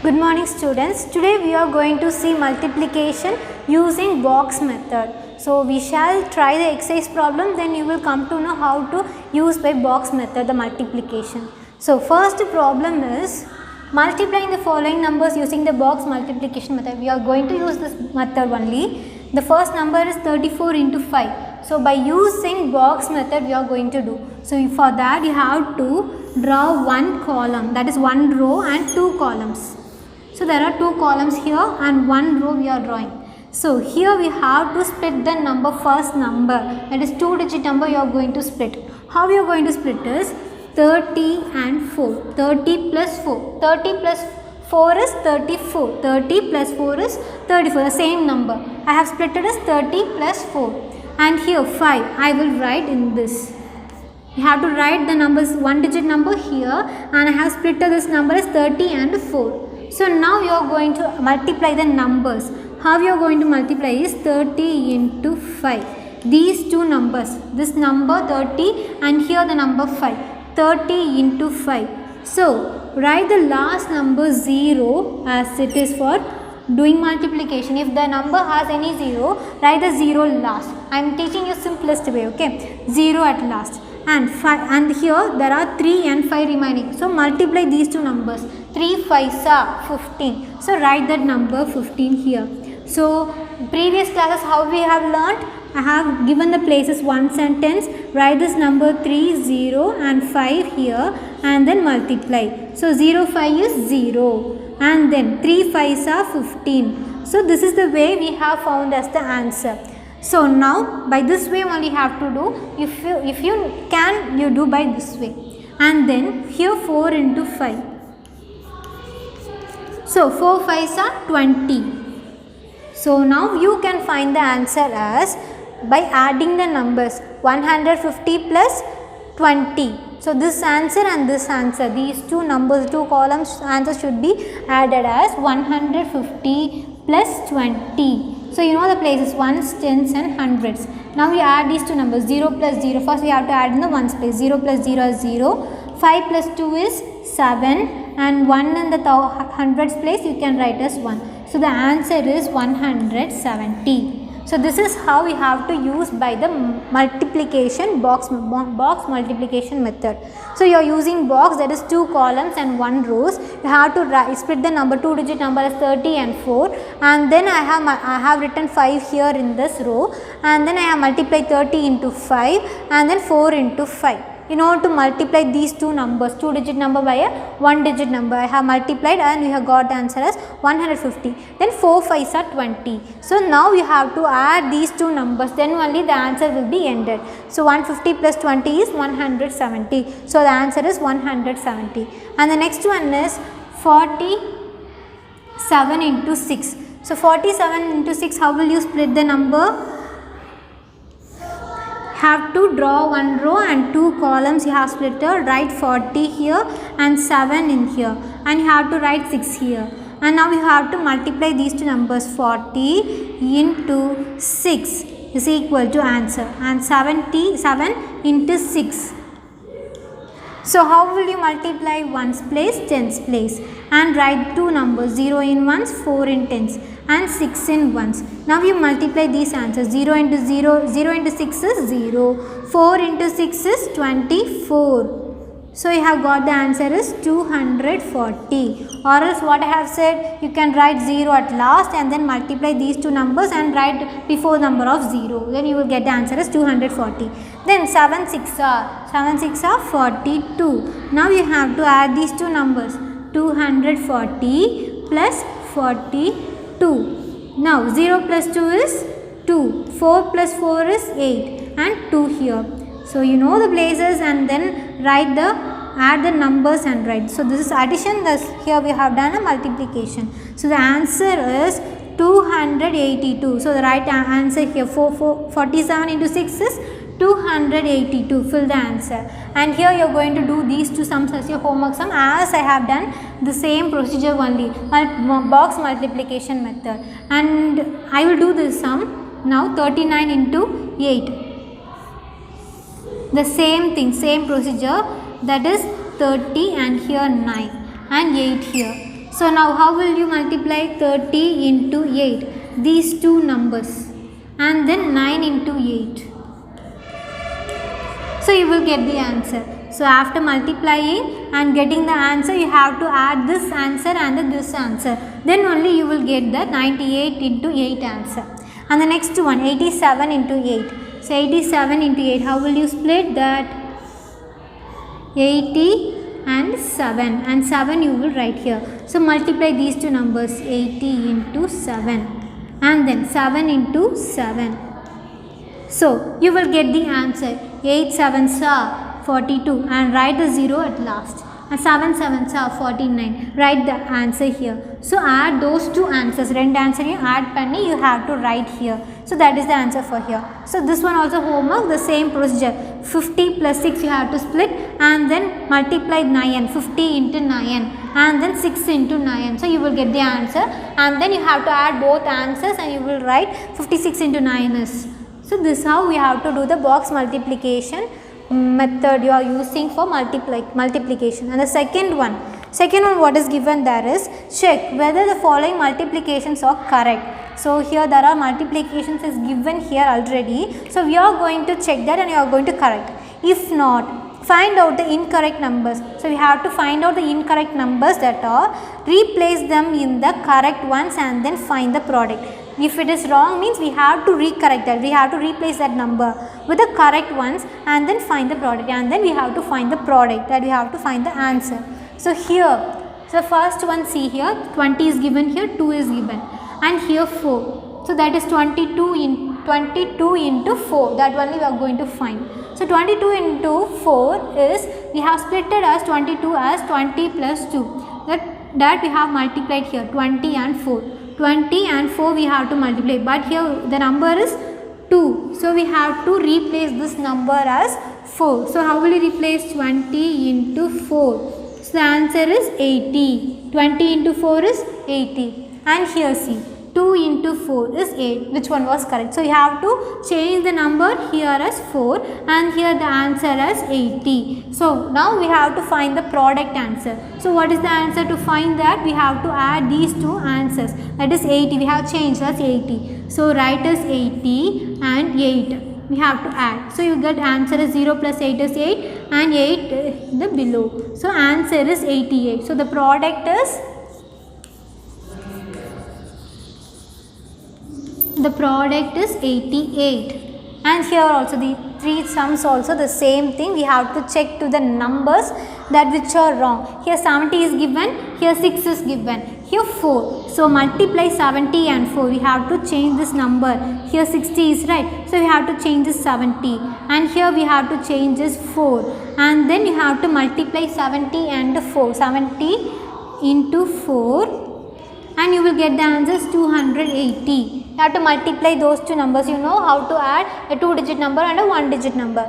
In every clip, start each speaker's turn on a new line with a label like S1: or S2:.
S1: Good morning students. Today we are going to see multiplication using box method. So we shall try the exercise problem, then you will come to know how to use by box method the multiplication. So first problem is multiplying the following numbers using the box multiplication method. We are going to use this method only. The first number is 34 into 5. So by using box method we are going to do. So for that you have to draw one column, that is one row and two columns. So there are two columns here and one row we are drawing. So here we have to split the number, first number, that is 2-digit number you are going to split. How you are going to split is 30 and 4. 30 plus 4. 30 plus 4 is 34. 30 plus 4 is 34. The same number. I have split it as 30 plus 4. And here 5. I will write in this. You have to write the numbers, one digit number here, and I have split this number as 30 and 4. So now you are going to multiply the numbers. How you are going to multiply is 30 into 5. These two numbers, this number 30 and here the number 5. 30 into 5. So write the last number 0 as it is for doing multiplication. If the number has any 0, write the 0 last. I am teaching you simplest way, okay? 0 at last. And 5, and here there are 3 and 5 remaining. So multiply these two numbers. 3 5s are 15. So write that number 15 here. So previous classes how we have learnt, I have given the places one sentence. Write this number 3, 0 and 5 here and then multiply. So 0 5 is 0 and then 3 5s are 15. So this is the way we have found as the answer. So now by this way only have to do. If you can, you do by this way. And then here 4 into 5. So 4 5s are 20. So now you can find the answer as by adding the numbers 150 plus 20. So this answer and this answer, these two numbers, two columns answer should be added as 150 plus 20. So you know the places ones, tens and hundreds. Now we add these two numbers 0 plus 0. First we have to add in the ones place. 0 plus 0 is 0. 5 plus 2 is 7 and 1 in the hundreds place you can write as 1. So the answer is 170. So this is how we have to use by the multiplication box multiplication method. So you are using box, that is two columns and one rows. You have to split the number, 2-digit number as 30 and 4, and then I have written 5 here in this row, and then I have multiplied 30 into 5 and then 4 into 5. In order to multiply these two numbers, 2-digit number by a 1-digit number, I have multiplied and we have got the answer as 150. Then 4 5s are 20. So now you have to add these two numbers, then only the answer will be ended. So 150 plus 20 is 170. So the answer is 170. And the next one is 47 into 6. So 47 into 6, how will you split the number? Have to draw one row and two columns. You have split it. Write 40 here and 7 in here, and you have to write 6 here. And now you have to multiply these two numbers. 40 into 6 is equal to answer, and 77 into 6. So how will you multiply ones place, tens place, and write two numbers, 0 in ones, 4 in tens, and 6 in ones. Now you multiply these answers. 0 into 0, 0 into 6 is 0. 4 into 6 is 24. So you have got the answer is 240. Or else what I have said, you can write 0 at last and then multiply these two numbers and write before number of 0. Then you will get the answer as 240. Then 7 6 are 42. Now you have to add these two numbers. 240 plus 42. Now 0 plus 2 is 2. 4 plus 4 is 8 and 2 here. So you know the places and then add the numbers and write. So this is addition, thus here we have done a multiplication. So the answer is 282. So the right answer here 47 into 6 is 282. Fill the answer. And here you are going to do these two sums as your homework sum, as I have done the same procedure only, box multiplication method. And I will do this sum now. 39 into 8. The same thing, same procedure, that is 30 and here 9 and 8 here. So now how will you multiply 30 into 8? These two numbers, and then 9 into 8. So you will get the answer. So after multiplying and getting the answer, you have to add this answer and this answer. Then only you will get the 98 into 8 answer. And the next one, 87 into 8. So 87 into 8, how will you split that? 80 and 7, and 7 you will write here. So multiply these two numbers, 80 into 7, and then 7 into 7. So you will get the answer. 8 7s are 42, and write the 0 at last. And 7 7s are 49. Write the answer here. So add those two answers. Rend answer you add penny, you have to write here. So that is the answer for here. So this one also homework, the same procedure. 50 plus 6 you have to split, and then multiply 9. 50 into 9, and then 6 into 9. So you will get the answer, and then you have to add both answers, and you will write 56 into 9 is. So this is how we have to do the box multiplication method you are using for multiplication. And the second one what is given there is, check whether the following multiplications are correct. So here there are multiplications is given here already. So we are going to check that and you are going to correct. If not, find out the incorrect numbers. So we have to find out the incorrect numbers that are, replace them in the correct ones and then find the product. If it is wrong means we have to recorrect that. We have to replace that number with the correct ones and then find the product, and then we have to find the product, that we have to find the answer. So here, so first one, see here 20 is given here, 2 is given, and here 4. So that is 22 into 4, that only we are going to find. So 22 into 4 is, we have splitted as 22 as 20 plus 2. That we have multiplied here, 20 and 4. 20 and 4 we have to multiply, but here the number is 2. So we have to replace this number as 4. So how will you replace 20 into 4? So the answer is 80. 20 into 4 is 80. And here see, 2 into 4 is 8. Which one was correct? So you have to change the number here as 4 and here the answer as 80. So now we have to find the product answer. So what is the answer? To find that, we have to add these two answers. That is 80. We have changed as 80. So write as 80 and 8. We have to add. So you get answer is 0 plus 8 is 8 and 8 the below. So answer is 88. So the product is, the product is 88. And here also the three sums also the same thing. We have to check to the numbers that which are wrong. Here 70 is given, here 6 is given, here 4. So multiply 70 and 4. We have to change this number. Here 60 is right. So we have to change this 70. And here we have to change this 4. And then you have to multiply 70 and 4. 70 into 4. And you will get the answer 280. You have to multiply those two numbers. You know how to add a 2-digit number and a 1-digit number.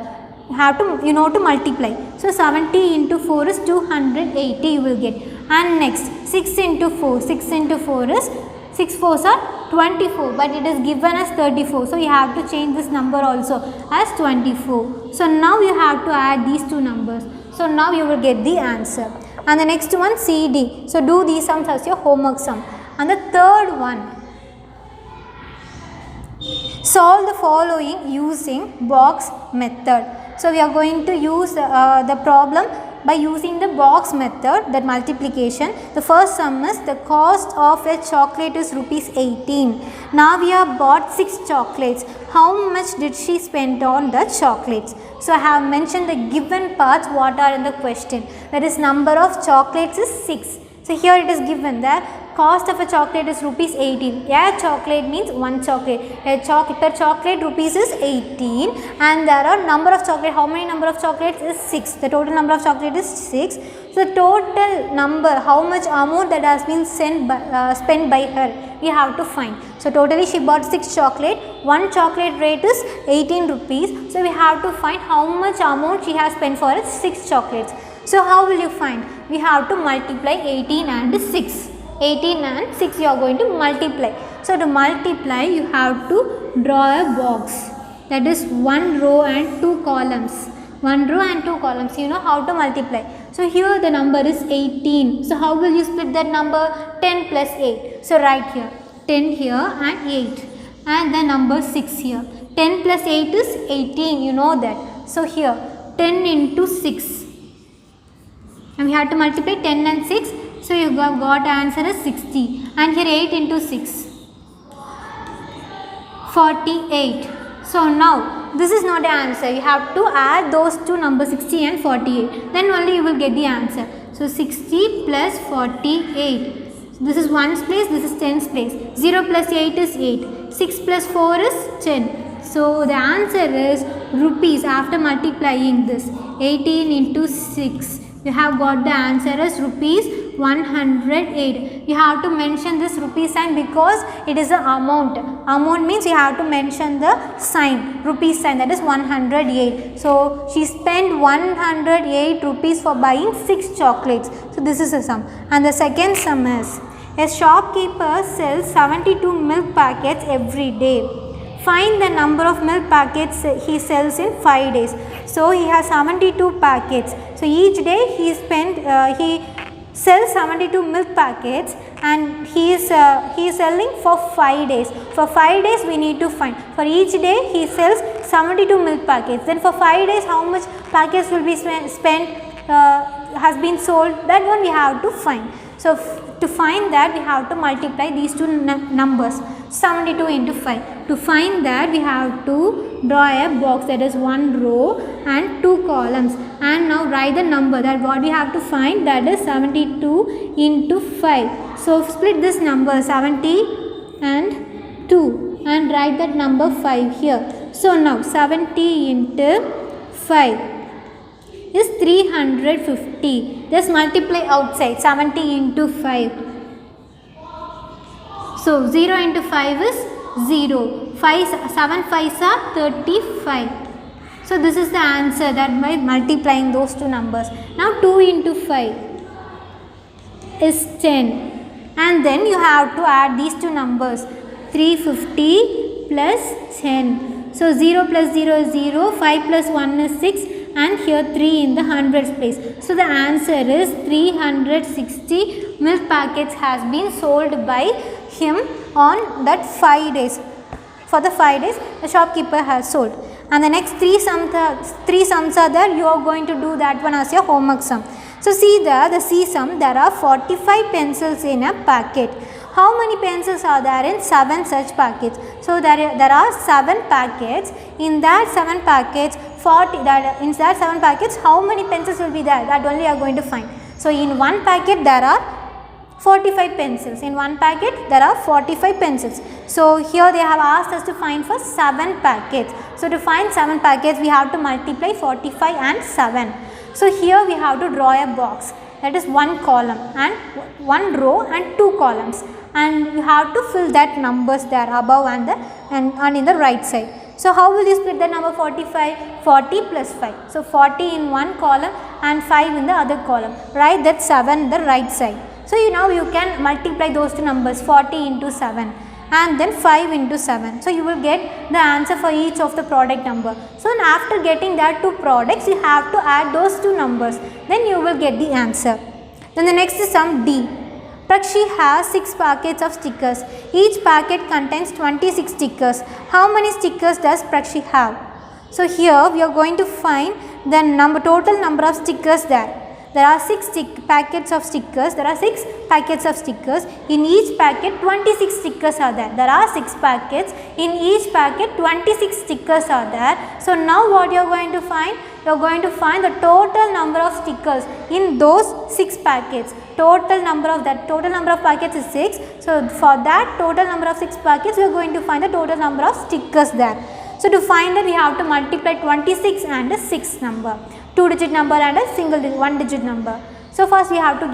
S1: You know to multiply. So 70 into 4 is 280 you will get. And next 6 into 4. 6 into 4 is, 6 4s are 24, but it is given as 34. So you have to change this number also as 24. So now you have to add these two numbers. So now you will get the answer. And the next one, CD. So do these sums as your homework sum. And the third one, solve the following using box method. So we are going to use the problem by using the box method, that multiplication. The first sum is, the cost of a chocolate is rupees 18. Now we have bought 6 chocolates. How much did she spend on the chocolates? So I have mentioned the given parts what are in the question. That is, number of chocolates is 6. So here it is given that cost of a chocolate is rupees 18. A chocolate means one chocolate. Per chocolate rupees is 18, and there are number of chocolate. How many number of chocolates is 6? The total number of chocolate is 6. So the total number, how much amount that has been spent by her, we have to find. So totally she bought 6 chocolate. One chocolate rate is 18 rupees. So we have to find how much amount she has spent for 6 chocolates. So how will you find? We have to multiply 18 and 6. 18 and 6 you are going to multiply. So to multiply, you have to draw a box. That is 1 row and 2 columns. 1 row and 2 columns. You know how to multiply. So here the number is 18. So how will you split that number? 10 plus 8. So write here 10 here and 8 and the number 6 here. 10 plus 8 is 18, you know that. So here 10 into 6 and we have to multiply 10 and 6. So you have got answer as 60 and here 8 into 6 48. So now this is not the answer. You have to add those two numbers 60 and 48. Then only you will get the answer. So 60 plus 48. So this is 1's place, this is 10's place. 0 plus 8 is 8. 6 plus 4 is 10. So the answer is rupees after multiplying this. 18 into 6. You have got the answer as rupees 108. You have to mention this rupee sign because it is the amount. Amount means you have to mention the sign, rupee sign, that is 108. So she spent 108 rupees for buying 6 chocolates. So this is a sum. And the second sum is, a shopkeeper sells 72 milk packets every day. Find the number of milk packets he sells in 5 days. So he has 72 packets. So each day he sells 72 milk packets and he is selling for 5 days. For 5 days we need to find. For each day he sells 72 milk packets. Then for 5 days how much packets will be has been sold, that one we have to find. So to find that we have to multiply these two numbers, 72 into 5. To find that we have to draw a box, that is 1 row and 2 columns, and now write the number that what we have to find, that is 72 into 5. So split this number 70 and 2 and write that number 5 here. So now 70 into 5 is 350. Just multiply outside, 70 into 5. So 0 into 5 is 0. 7 5s are 35. So this is the answer, that by multiplying those two numbers. Now 2 into 5 is 10. And then you have to add these two numbers, 350 plus 10. So 0 plus 0 is 0, 5 plus 1 is 6. And here 3 in the hundreds place. So the answer is 360 milk packets has been sold by him on that 5 days. For the 5 days the shopkeeper has sold. And the next three sums are there. You are going to do that one as your homework sum. So see the C sum, there are 45 pencils in a packet. How many pencils are there in 7 such packets? So there are 7 packets. In that 7 packets, in that 7 packets, how many pencils will be there? That only you are going to find. So in one packet there are 45 pencils. In one packet there are 45 pencils. So here they have asked us to find for 7 packets. So to find 7 packets we have to multiply 45 and 7. So here we have to draw a box, that is 1 column and 1 row and 2 columns, and you have to fill that numbers there above and in the right side. So how will you split the number 45? 40 plus 5. So 40 in one column and 5 in the other column. Write that 7 in the right side. So now you can multiply those two numbers, 40 into 7 and then 5 into 7. So you will get the answer for each of the product number. So after getting that two products, you have to add those two numbers. Then you will get the answer. Then the next is sum D. Prakshi has 6 packets of stickers. Each packet contains 26 stickers. How many stickers does Prakshi have? So here we are going to find the total number of stickers there. There are 6 packets of stickers. There are 6 packets of stickers. In each packet 26 stickers are there. There are 6 packets. In each packet 26 stickers are there. So now what you are going to find? You are going to find the total number of stickers in those 6 packets. Total number of packets is 6. So for that total number of 6 packets, we are going to find the total number of stickers there. So to find that, we have to multiply 26 and a 6 number, 2-digit number and a 1-digit number. So first we have to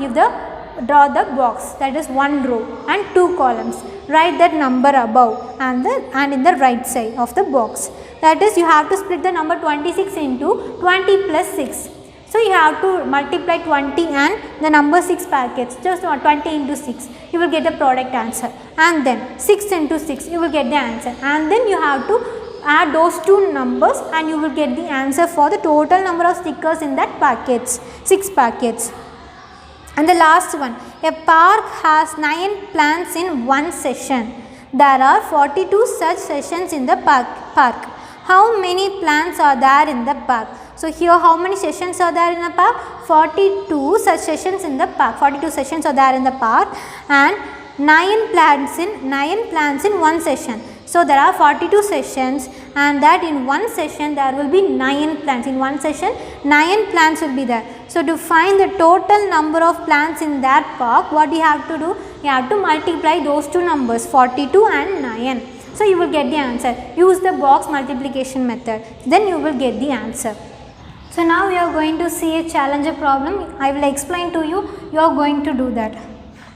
S1: draw the box, that is 1 row and 2 columns. Write that number above and in the right side of the box. That is, you have to split the number 26 into 20 plus 6. So you have to multiply 20 and the number 6 packets, just 20 into 6, you will get the product answer, and then 6 into 6, you will get the answer, and then you have to add those two numbers and you will get the answer for the total number of stickers in that packets, 6 packets. And the last one, a park has 9 plants in one session. There are 42 such sessions in the park. How many plants are there in the park? So here how many sessions are there in the park? 42 such sessions in the park. 42 sessions are there in the park and 9 plants in one session. So there are 42 sessions and that in one session there will be 9 plants. In one session 9 plants will be there. So to find the total number of plants in that park, what you have to do? You have to multiply those two numbers, 42 and 9. So you will get the answer. Use the box multiplication method. Then you will get the answer. So now we are going to see a challenger problem. I will explain to you. You are going to do that.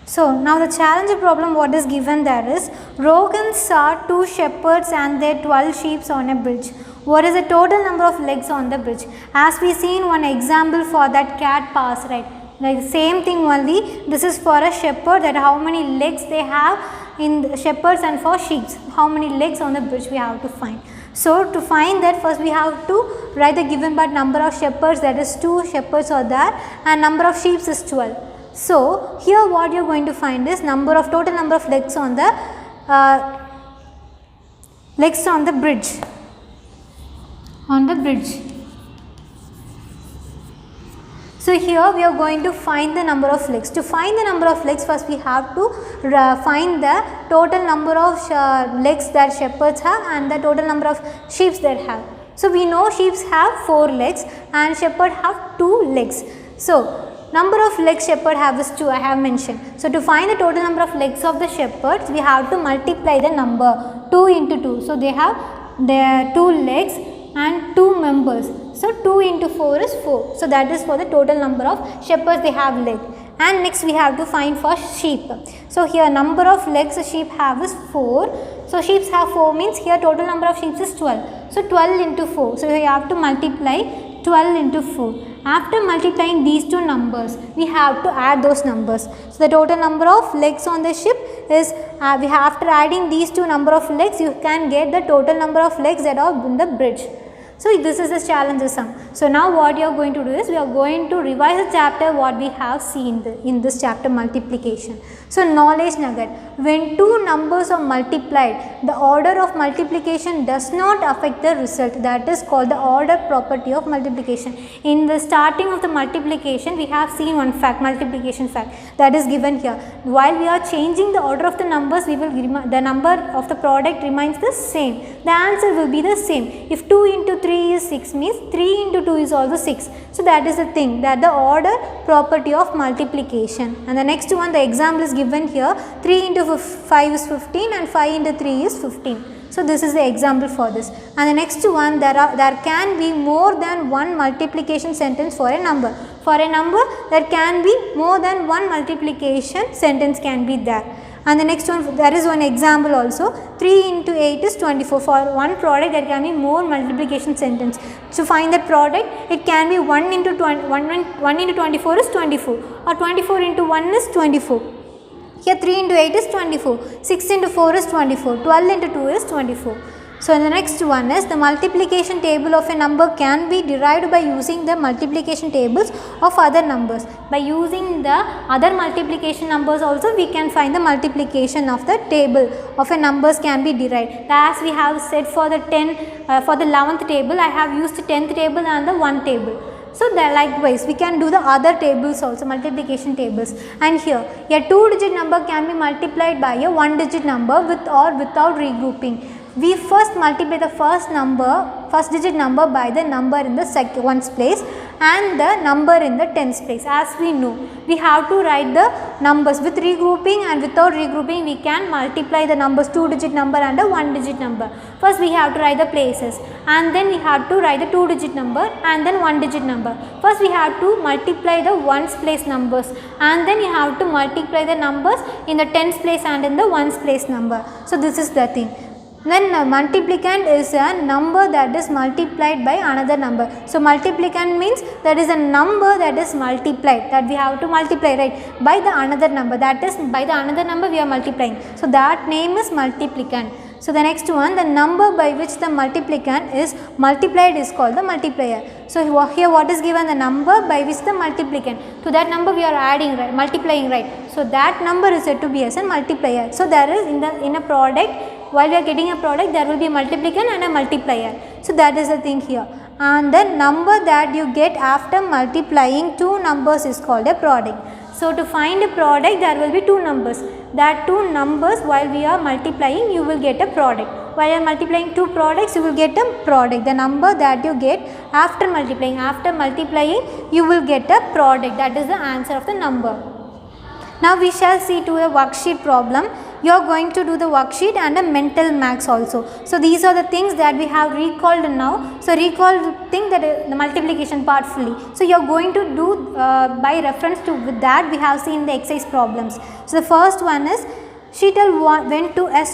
S1: So now the challenger problem, what is given there is, Rogan saw 2 shepherds and their 12 sheep on a bridge. What is the total number of legs on the bridge? As we seen one example for that cat pass, right? Like same thing only, this is for a shepherd, that how many legs they have in the shepherds, and for sheep, how many legs on the bridge we have to find. So to find that, first we have to write the given but number of shepherds, that is 2 shepherds are there, and number of sheep is 12. So here what you are going to find is total number of legs on the bridge. So here we are going to find the number of legs. To find the number of legs, first we have to find the total number of legs that shepherds have and the total number of sheep that have. So we know sheep have 4 legs and shepherd have 2 legs. So number of legs shepherd have is 2, I have mentioned. So to find the total number of legs of the shepherds, we have to multiply the number 2 into 2. So they have their 2 legs and 2 members. So 2 into 4 is 4. So that is for the total number of shepherds they have leg. And next we have to find for sheep. So here number of legs sheep have is 4. So sheep have 4 means here total number of sheep is 12. So 12 into 4. So you have to multiply 12 into 4. After multiplying these two numbers, we have to add those numbers. So the total number of legs on the ship is, after adding these two number of legs, you can get the total number of legs that are in the bridge. So this is the challenger sum. So now what you are going to do is, we are going to revise the chapter what we have seen in this chapter, multiplication. So knowledge nugget, when two numbers are multiplied, the order of multiplication does not affect the result. That is called the order property of multiplication. In the starting of the multiplication, we have seen one fact, multiplication fact, that is given here. While we are changing the order of the numbers, the number of the product remains the same. The answer will be the same. If 2 into 3 is 6 means 3 into 2 is also 6. So that is the thing, that the order property of multiplication. And the next one, the example is given here, 3 into 5 is 15 and 5 into 3 is 15. So this is the example for this. And the next one, there can be more than one multiplication sentence for a number. For a number, there can be more than one multiplication sentence can be there. And the next one, there is one example also, 3 into 8 is 24. For one product, there can be more multiplication sentence. To find that product, it can be 1 into 24 is 24, or 24 into 1 is 24. Here 3 into 8 is 24, 6 into 4 is 24, 12 into 2 is 24. So the next one is, the multiplication table of a number can be derived by using the multiplication tables of other numbers. By using the other multiplication numbers also, we can find the multiplication of the table of a numbers can be derived. As we have said for the 11th table, I have used the 10th table and the 1 table. So likewise, we can do the other tables also, multiplication tables. And here, a 2-digit number can be multiplied by a 1-digit number with or without regrouping. We first multiply the first digit number by the number in the ones place and the number in the tens place. As we know, we have to write the numbers with regrouping and without regrouping. We can multiply the numbers 2-digit number and a 1-digit number. First we have to write the places, and then we have to write the 2-digit number and then 1-digit number. First we have to multiply the ones place numbers, and then you have to multiply the numbers in the tens place and in the ones place number. So this is the thing. Then multiplicand is a number that is multiplied by another number. So multiplicand means that is a number that is multiplied, that we have to multiply, right, by the another number. That is, by the another number we are multiplying. So that name is multiplicand. So the next one, the number by which the multiplicand is multiplied is called the multiplier. So here what is given? The number by which the multiplicand, to that number we are adding, right, multiplying, right. So that number is said to be as a multiplier. So there is in a product, while we are getting a product, there will be a multiplicand and a multiplier. So that is the thing here. And the number that you get after multiplying two numbers is called a product. So to find a product, there will be two numbers. That two numbers, while we are multiplying, you will get a product. While you are multiplying two products, you will get a product. The number that you get after multiplying, you will get a product. That is the answer of the number. Now we shall see to a worksheet problem. You are going to do the worksheet and a mental max also. So these are the things that we have recalled now. So recall the thing that the multiplication part fully. So you are going to do by reference to with that we have seen the exercise problems. So the first one is, Sheetal went to a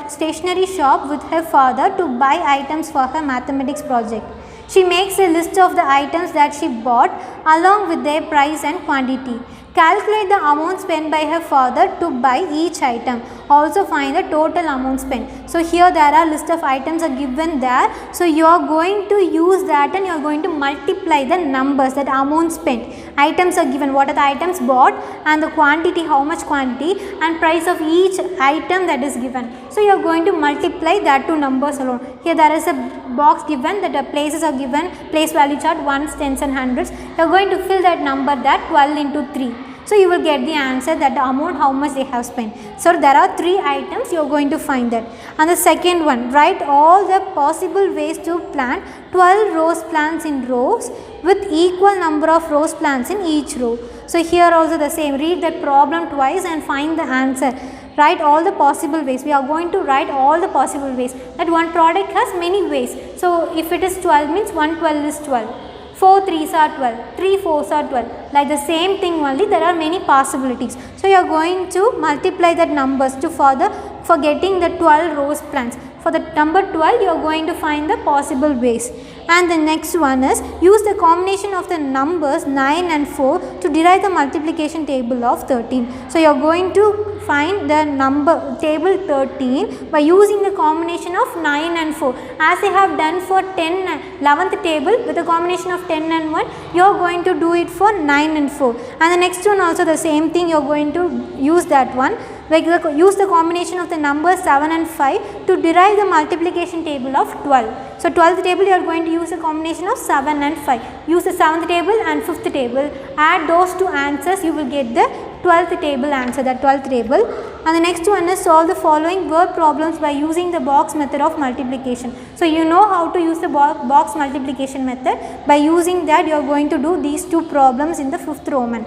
S1: stationery shop with her father to buy items for her mathematics project. She makes a list of the items that she bought along with their price and quantity. Calculate the amount spent by her father to buy each item. Also find the total amount spent. So here there are list of items are given there. So you are going to use that and you are going to multiply the numbers, that amount spent. Items are given, what are the items bought and the quantity, how much quantity and price of each item that is given. So you are going to multiply that two numbers alone. Here there is a box given that the places are given, place value chart, ones, tens and hundreds. You are going to fill that number, that 12 into 3. So you will get the answer, that the amount how much they have spent. So there are 3 items, you are going to find that. And the second one, write all the possible ways to plant 12 rose plants in rows with equal number of rose plants in each row. So here also the same, read that problem twice and find the answer. Write all the possible ways. We are going to write all the possible ways. That one product has many ways. So if it is 12 means 1 12 is 12. 4 3s are 12, 3 4s are 12. Like the same thing only, there are many possibilities. So you are going to multiply that numbers to for getting the 12 rose plants. For the number 12, you are going to find the possible ways. And the next one is, use the combination of the numbers 9 and 4 to derive the multiplication table of 13. So you are going to find the number table 13 by using the combination of 9 and 4. As I have done for 11th table with the combination of 10 and 1, you are going to do it for 9 and 4. And the next one also the same thing, you are going to use that one. Like use the combination of the numbers 7 and 5 to derive the multiplication table of 12. So 12th table you are going to use a combination of 7 and 5. Use the 7th table and 5th table. Add those two answers, you will get the 12th table answer, that 12th table. And the next one is, solve the following word problems by using the box method of multiplication. So you know how to use the box multiplication method. By using that you are going to do these two problems in the 5th Roman.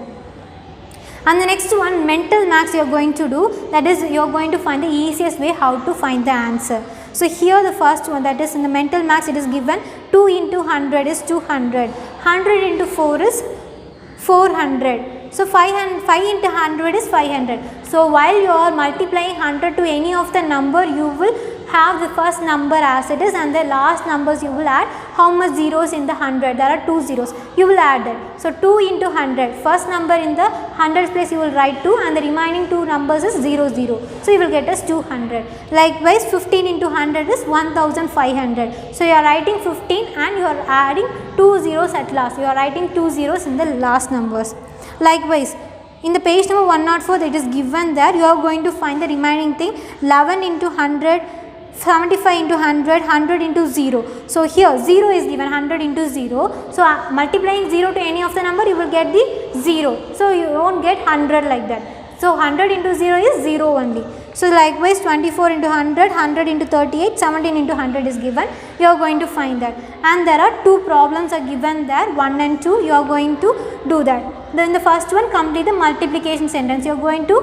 S1: And the next one, mental max you are going to do, that is you are going to find the easiest way how to find the answer. So here the first one, that is in the mental max it is given 2 into 100 is 200, 100 into 4 is 400. So 5 into 100 is 500. So while you are multiplying 100 to any of the number, you will have the first number as it is and the last numbers you will add how much zeros in the 100. There are 2 zeros. You will add that. So 2 into 100. First number in the 100's place you will write 2 and the remaining 2 numbers is 0, 0. So you will get as 200. Likewise 15 into 100 is 1500. So you are writing 15 and you are adding 2 zeros at last. You are writing 2 zeros in the last numbers. Likewise, in the page number 104 it is given that you are going to find the remaining thing 11 into 100, 75 into 100, 100 into 0. So here 0 is given, 100 into 0. So multiplying 0 to any of the number you will get the 0. So you won't get 100 like that. So 100 into 0 is 0 only. So likewise 24 into 100, 100 into 38, 17 into 100 is given. You are going to find that. And there are two problems are given there, 1 and 2. You are going to do that. Then the first one, complete the multiplication sentence. You are going to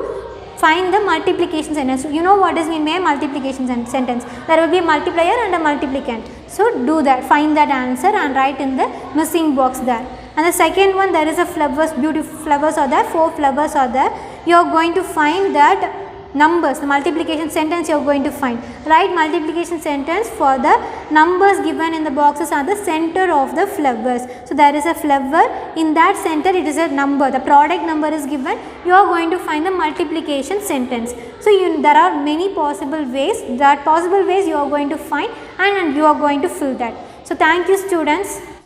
S1: find the multiplication sentence. You know what is mean by multiplication sentence. There will be a multiplier and a multiplicand. So do that, find that answer and write in the missing box there. And the second one, there is a flowers, beautiful flowers are there, 4 flowers are there. You are going to find that numbers, the multiplication sentence you are going to find. Write multiplication sentence for the numbers given in the boxes are the center of the flowers. So, there is a flower, in that center it is a number, the product number is given, you are going to find the multiplication sentence. So, there are many possible ways, that possible ways you are going to find and you are going to fill that. So, thank you students.